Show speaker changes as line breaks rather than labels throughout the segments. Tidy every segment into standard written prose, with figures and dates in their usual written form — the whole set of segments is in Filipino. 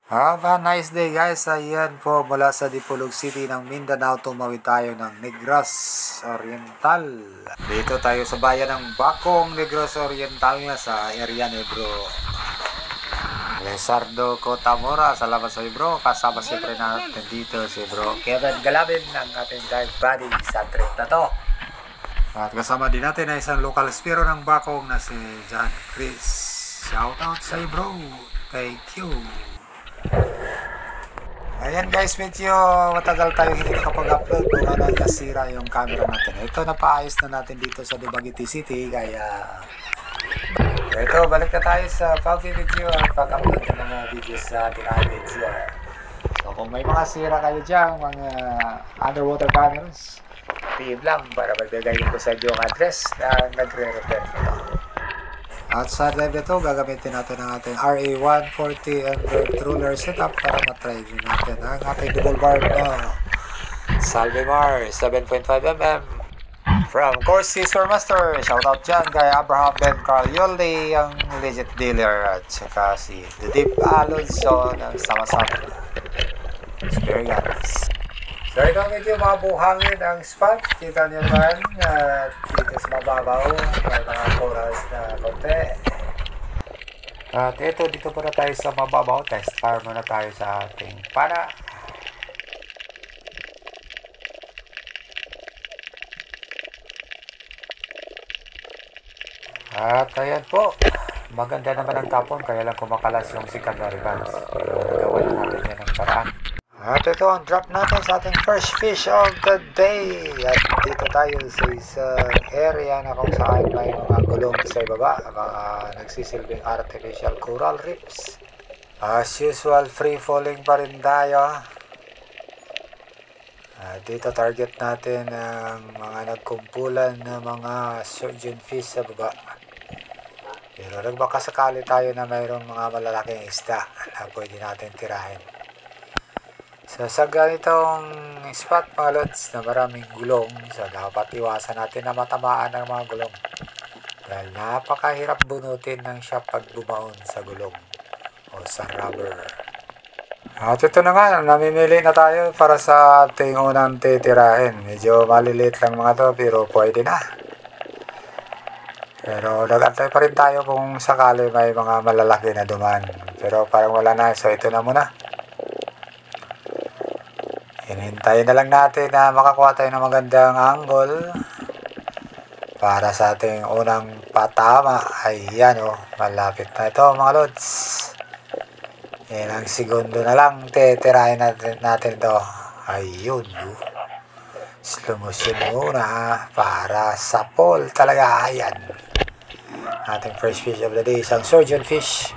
Have a nice day guys. Ayan po mula sa Dipolog City ng Mindanao, tumawid tayo ng Negros Oriental. Dito tayo sa bayan ng Bacong, Negros Oriental na sa area ni bro Lizardo Cotamora. Salamat sa bro. Kasama siyempre natin dito si bro Kevin Galabin ng ating dive buddy sa trip na to. At kasama din natin ay isang local spiro ng Bacong na si John Chris. Shout out sa bro. Thank you. Ayan guys, medyo matagal tayo hindi nakapag-upload kung ano nasira yung camera natin. Ito, napaayos na natin dito sa Dumaguete City, kaya ito, balik na tayo sa pag-video at pag-upload ng mga videos sa ating video. So kung may mga sira kayo dyan, mga underwater cameras, PM lang para magbigay ko sa inyo yung address na nagre-repair nito. At sa live ito, gagamitin natin ang ating RA140 Android ruler setup para matry natin ang ating double bar na Salvemar 7.5mm from Corsi Master. Shoutout dyan kay Abraham Ben Carl Yoldi, ang legit dealer, at saka si The Deep Alonso ng sama-sama experience. So ito medyo mabuhangin ang spot. Kita nyo naman dito sa mababaw may mga corals na konti. At ito, dito muna tayo sa mababaw. Test fire muna tayo sa ating pana. At ayan po, maganda naman ang tapon, kaya lang kumakalas yung secondary bands. Pero nagawa na natin yan ng paraan. At ito ang drop natin sa ating first fish of the day. At dito tayo sa isang area na kung saan may mga gulong sa ibaba, mga nagsisilbing artificial coral reefs. As usual, free falling pa rin tayo. At dito target natin ang mga nagkumpulan na mga surgeon fish sa baba. Pero nagbaka sakali tayo na mayroong mga malalaking isda na pwede natin tirahin. So sa ganitong spot mga lods na maraming gulong, so dapat iwasan natin na matamaan ng mga gulong. Dahil napakahirap bunutin ng siya pag bumaon sa gulong o sa rubber. At ito na nga, namimili na tayo para sa ating unang titirahin. Medyo maliliit lang mga to pero pwede na. Pero nag-antay pa rin tayo kung sakali may mga malalaki na duman. Pero parang wala na, so ito na muna. Hintayin na lang natin na makakuha tayo ng magandang angle para sa ating unang patama. Ayan o, malapit na ito mga lods. Ilang segundo na lang, titirahin natin ito. Ayun o, slow motion muna para sa pole talaga. Ayan, ating first fish of the day, isang surgeon fish.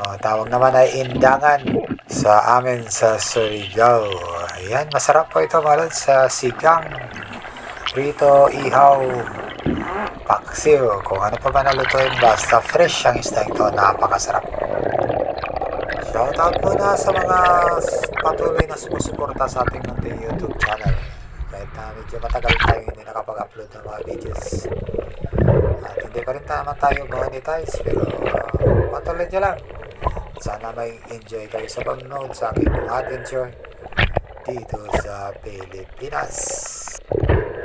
O, tawag naman ay indangan sa amin sa Surigao. Ayan, masarap po ito mga lods, sa sigang, prito, ihaw, paksiw, kung ano pa ba nalutuin, basta fresh ang isda ito, napakasarap. Shoutout muna sa mga patuloy na sumusuporta sa ating munting YouTube channel. Kahit na medyo matagal tayo hindi nakapag-upload ng mga videos. At hindi pa rin naman tayo monetize, pero patuloy nyo lang. Sana may enjoy kayo sa pag-nood sa aking adventure dito sa Pilipinas.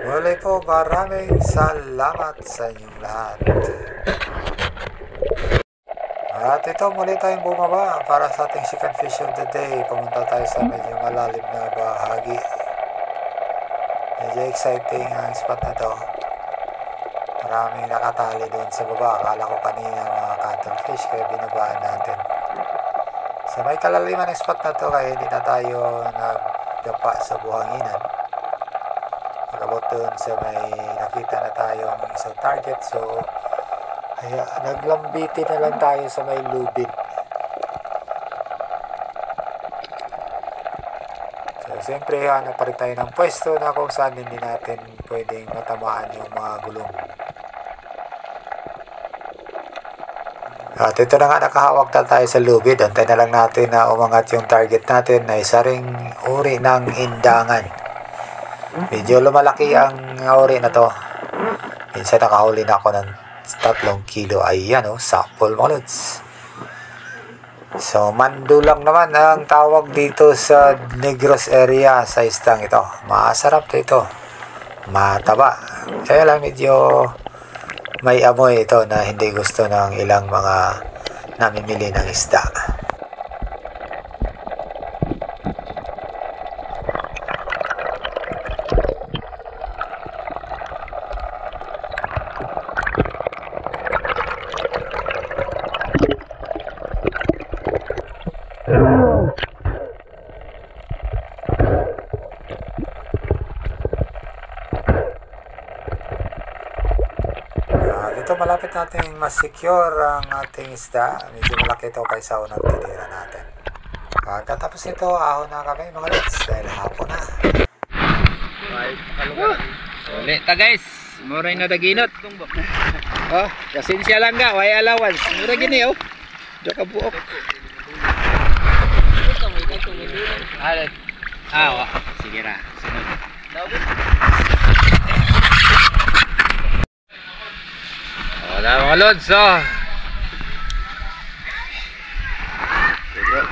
Muli po, maraming salamat sa inyong lahat. At ito, muli tayong bumaba para sa ating second fish of the day. Pumunta tayo sa medyo malalim na bahagi. Medyo exciting ang spot na to. Maraming nakatali doon sa baba. Akala ko kanina mga cuttlefish, kaya binabaan natin. Sa may kalaliman ng spot na to, kaya hindi na tayo nagdapa sa buhanginan. Nakabot doon sa may nakita na tayong isang target, so kaya naglambitin na lang tayo sa may lubid. So siyempre hanap pa rin tayo ng pwesto na kung saan hindi natin pwedeng matamaan yung mga gulong. At ito na nga, nakahawak na tayo sa lubid. Antay na lang natin na umangat yung target natin na isa ring uri ng indangan. Medyo lumalaki ang uri na to. Minsan nakahuli na ako ng 3 kilo. Ayan o, sample mga lods. So, mandulang naman ang tawag dito sa Negros area sa istang ito. Masarap ito. Mataba. Kaya lang medyo may amoy ito na hindi gusto ng ilang mga namimili ng isda. Dito malapit natin mas-secure ang ating isda. Medyo malaki ito kaysa unang tinira natin. Pagkatapos ito, ahon na kami mga lods dahil hapon na.
Ulit ta guys, mura na daginot. Oh, pasensya lang ga, way allowance. Mura gini oh. Diyo ka buok. Sige ra. Sunod. Wala mga lods oh.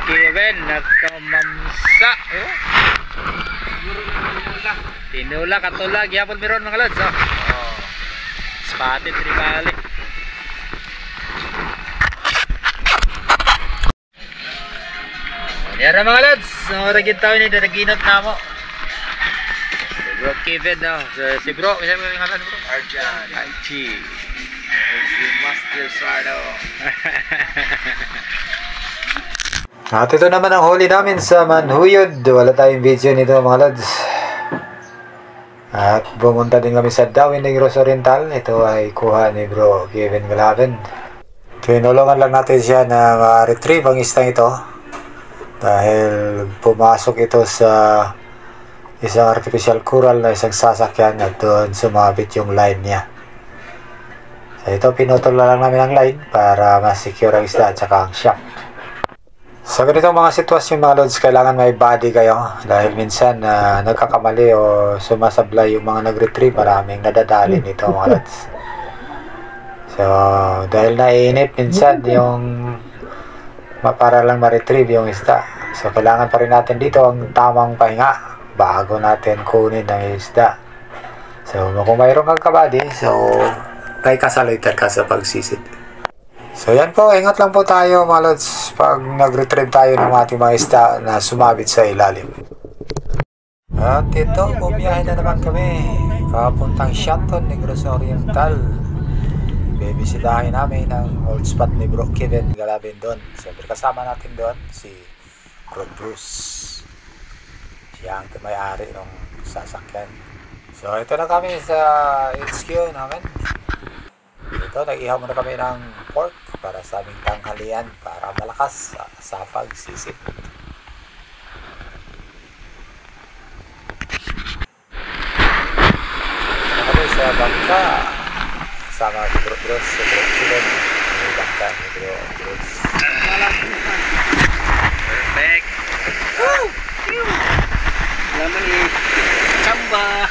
Kevin nakamamsa oh. Tinula katulag yapon meron mga lods oh. Spotted tribalik. Yan mga lods, ragin tayo ni daginot na mo. Bro Kevin no. Si bro, isa mo yung ngalan bro? Arjan. Archie. Si Master Sardo.
At ito naman ang huli namin sa Manhuyod. Wala tayong video nito mga lods. At pumunta din kami sa Dawin Negros Oriental. Ito ay kuha ni bro Kevin Galaven. Tinulungan lang natin siya na retrieve ang istang ito. Dahil pumasok ito sa isang artificial coral na isang sasakyan at doon sumabit yung line niya. So ito pinutol na lang namin ang line para ma-secure ang isda at saka ang shock. Sa ganitong mga sitwasyon mga lods, kailangan may body kayo dahil minsan nagkakamali o sumasablay yung mga nag-retrieve, maraming nadadali nito mga lods. So dahil naiinip minsan yung para lang ma-retrieve yung isda. So kailangan pa rin natin dito ang tamang pahinga bago natin kunin ang isda. So kung mayroon kang kabady, so may kasalitan ka sa pagsisid. So yan po, ingat lang po tayo mga lods pag nag-retrieve tayo ng ating mga isda na sumabit sa ilalim. At ito, bumiyahe na naman kami papuntang Shanton, Negros Oriental. Bibisitahin namin ang old spot ni bro Kevin Galaven doon. Siyempre kasama natin doon si Bro Bruce. Siya ang may-ari ng sasakyan. So ito na kami sa HQ namin. Ito, nag-ihaw muna kami ng pork para sa aming tanghalian para malakas sa pagsisid. Ito na kami sa bangka. Sama ni Bro Bruce sa Bro Kevin. May bangka ni Bro Bruce.
Perfect. Woo! Laman ni Chamba.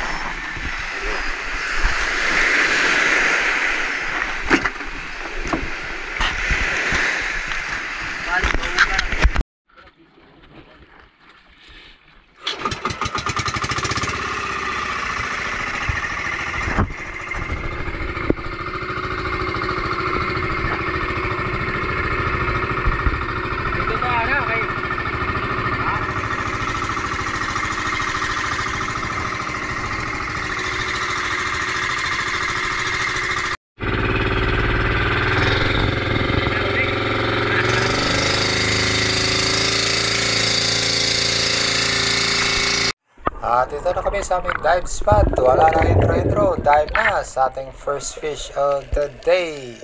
At ito na kami sa aming dive spot. Wala na intro. Dive na sa ating first fish of the day.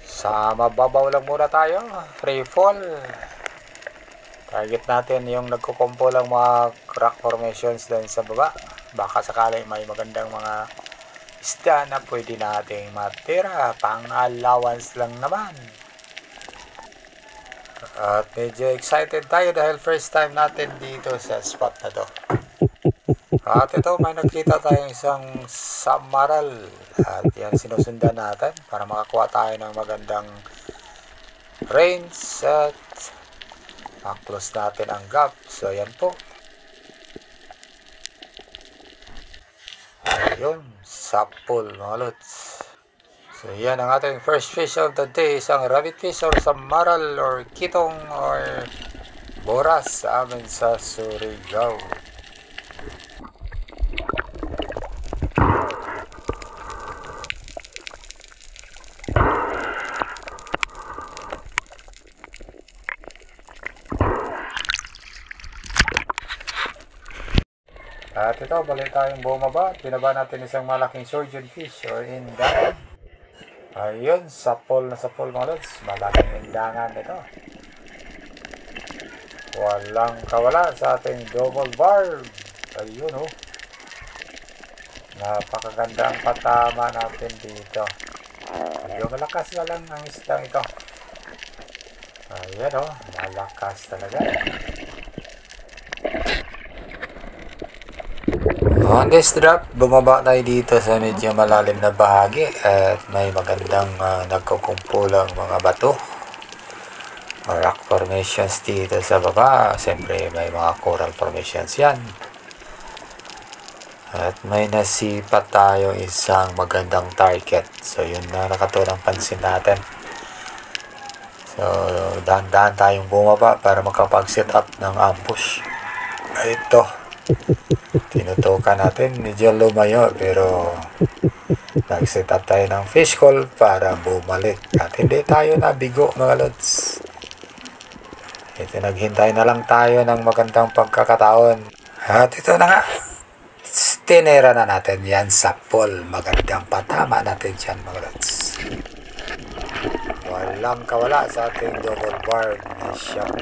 Sa mababaw lang muna tayo. Free fall. Target natin yung nagkukumpo lang mga rock formations doon sa baba. Baka sakali may magandang mga isda na pwede nating matira. Pang allowance lang naman. At medyo excited tayo dahil first time natin dito sa spot na to. At ito, may nakita tayong isang samaral. At yan sinusundan natin para makakuha tayo ng magandang range at close natin ang gap. So ayan po. Ayun, sapol mga lods. So yan ang ating first fish of the day, isang rabbit fish or sa maral or kitong or boras sa amin sa Surigao. At ito, balik tayong bumaba. Pinaba natin isang malaking surgeon fish or indangan. Ayun, sapol na sapol mga lods. Malaking indangan ito. Walang kawala sa ating double barb. Ayun oh. Napakaganda ang patama natin dito. Medyo malakas na lang ang isdang ito. Ayan oh, malakas talaga. On this drop, bumaba tayo dito sa medyo malalim na bahagi at may magandang nagkukumpulang mga bato or rock formations dito sa baba. Siyempre may mga coral formations yan. At may nasipat tayo isang magandang target. So yun na nakatulang pansin natin. So dahan-dahan tayong bumaba para makapag-set up ng ambush. Ito. Tinutukan natin, medyo lumayo pero nag-set up tayo ng fish call para bumalik at hindi tayo nabigo mga lods. Ito, naghintay na lang tayo ng magandang pagkakataon at ito na nga, tinera na natin yan sa pool. Magandang patama natin dyan mga lods. Walang kawala sa ating double barb na shot.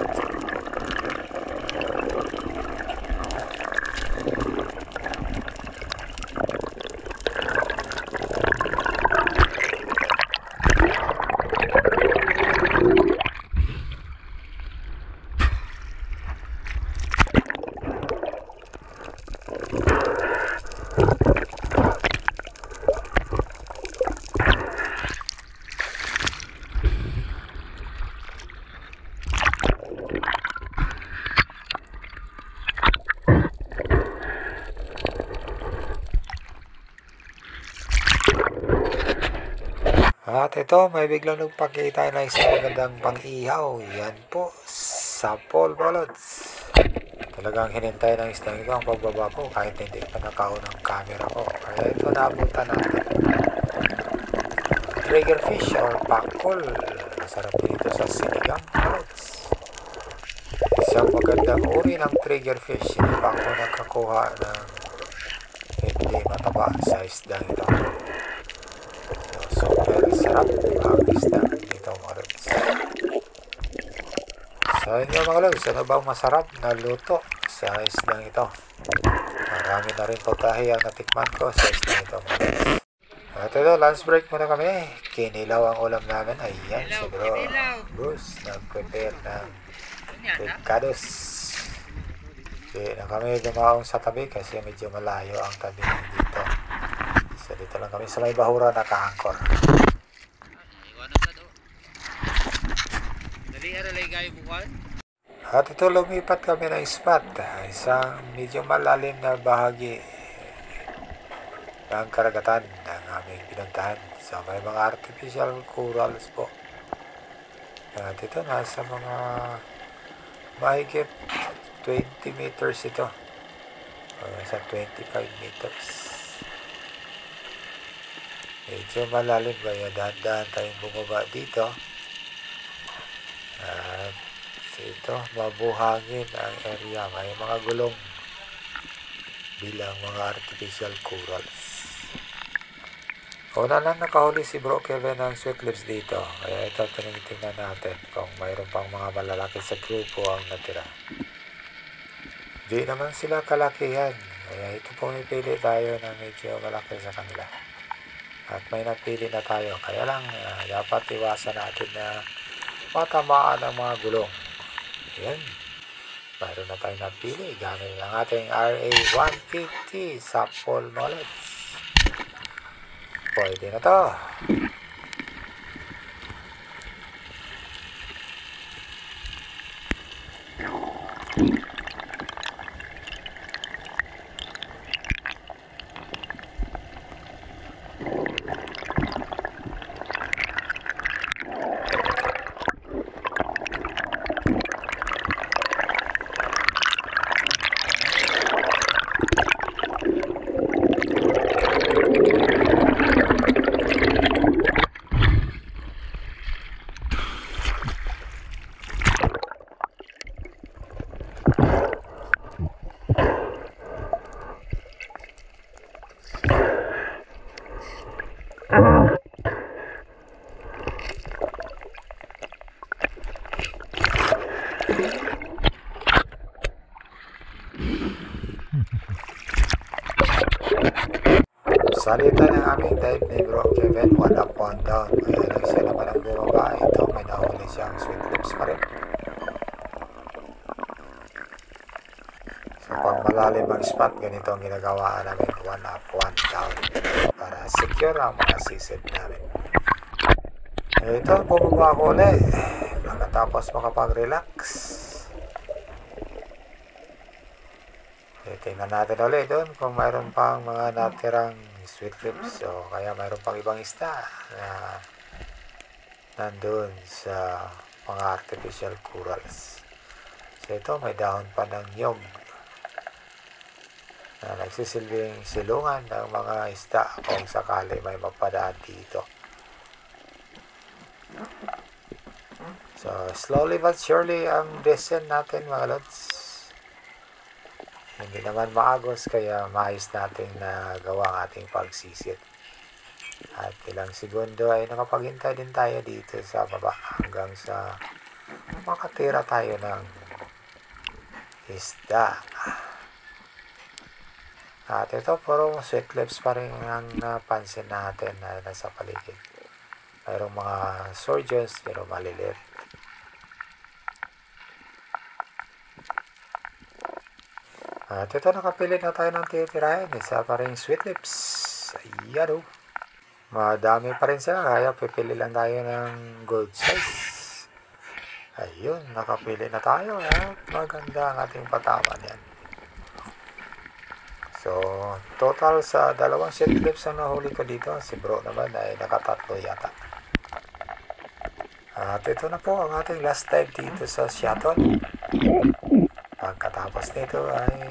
At ito, may biglang nagpakita na isang magandang pang-ihaw. Yan po, sapol balots. Talagang hinintay ng isang ito ang pagbaba ko kahit hindi pa nakaon ang camera ko. Kaya ito naabutan natin. Triggerfish or pakol. Masarap dito sa sinigang balots. Isang magandang uri ng triggerfish. Hindi pa ako nakakuha ng hindi mataba sa isdang ito. Super sarap ang isdang ito mga lods. Sa inyo mga lods, ano bang masarap na luto sa isdang ito? Marami na rin pagkahi ang natikman ko sa isdang ito mga lods. At ito, lunch break muna kami. Kinilaw ang ulam namin. Ayan, si bro Bruce nag-prepare ng picados. Hindi na kami dumaong sa tabi kasi medyo malayo ang tabi dito. So dito lang kami sa may bahura naka-anchor. At ito lumipat kami ng spot. Isang medyo malalim na bahagi ng karagatan ng aming pinuntahan. So may mga artificial corals po. At ito nasa mga mahigit 20 meters ito. Nasa 25 meters. Medyo malalim kaya dahan-dahan tayong bumaba dito. At ito, mabuhangin ang area. May mga gulong bilang mga artificial corals. Una lang nakahuli si Bro Kevin ng sweet lips dito. Kaya ito, tingnan natin kung mayroon pang mga malalaki sa grupo ang natira. Di naman sila kalakihan. Kaya ito pumipili tayo na medyo malaki sa kanila. At may napili na tayo. Kaya lang, dapat iwasan natin na matamaan ang mga gulong. Ayan. Mayroon na tayong napili. Gamit ang ating RA150 sapol knowledge. Pwede na to. Salita ng aming dive ni Bro Kevin, 1 up, 1 down. Kaya lang siya naman ang bumaba. Ito, may nahuli siyang sweet lips pa rin. So pag malalim ang spot, ganito ang ginagawa namin, 1 up, 1 down. Para secure ang mga sisid namin. Ito, bumaba ko ulit. Pagkatapos makapag-relax. Tingnan natin ulit doon kung mayroon pang mga natirang sweet lips o kaya mayroon pang ibang isda na nandun sa mga artificial corals. So ito, may dahon pa ng nyog na nagsisilbing silungan ng mga isda kung sakali may mapadaan dito. So slowly but surely ang descent natin mga lods. Hindi naman maagos kaya maayos natin na gawa ang ating pagsisit. At ilang segundo ay nakapaghintay din tayo dito sa baba hanggang sa makatira tayo ng isda. At ito puro sweet lips pa rin ang napansin natin na nasa paligid. Mayroong mga surgeons pero maliliit. At ito, nakapilit na tayo ng titirahin. Isa pa rin sweet lips. Ayan o. Madami pa rin sila. Kaya pipili lang tayo ng good size. Ayun, nakapili na tayo. At maganda ang ating patama niyan. So, total sa dalawang sweet lips ang nahuli ko dito. Si bro naman ay nakatatlo yata. At ito na po ang ating last dive dito sa Seattle. Pagkatapos nito ay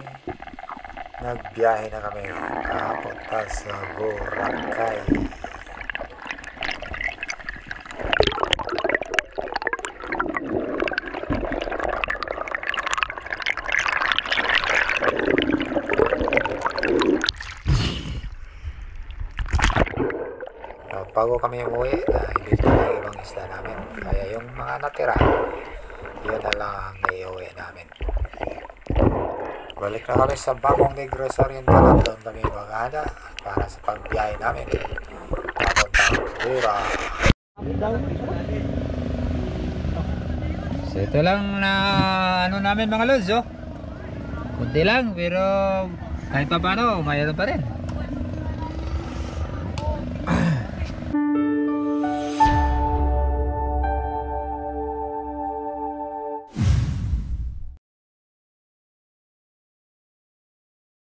nagbiyahe na kami papunta sa Boracay. Bago kami umuwi, hindi na yung ibang isda namin. Kaya yung mga natira, yun na lang ang naiuwi namin. Balik na kami sa Bacong Negros Oriental at doon kami mag-ana para sa pagbiyahe namin papuntang Bura.
So ito lang na ano namin mga lods, oh. Kunti lang pero kahit pa paano mayroon pa rin.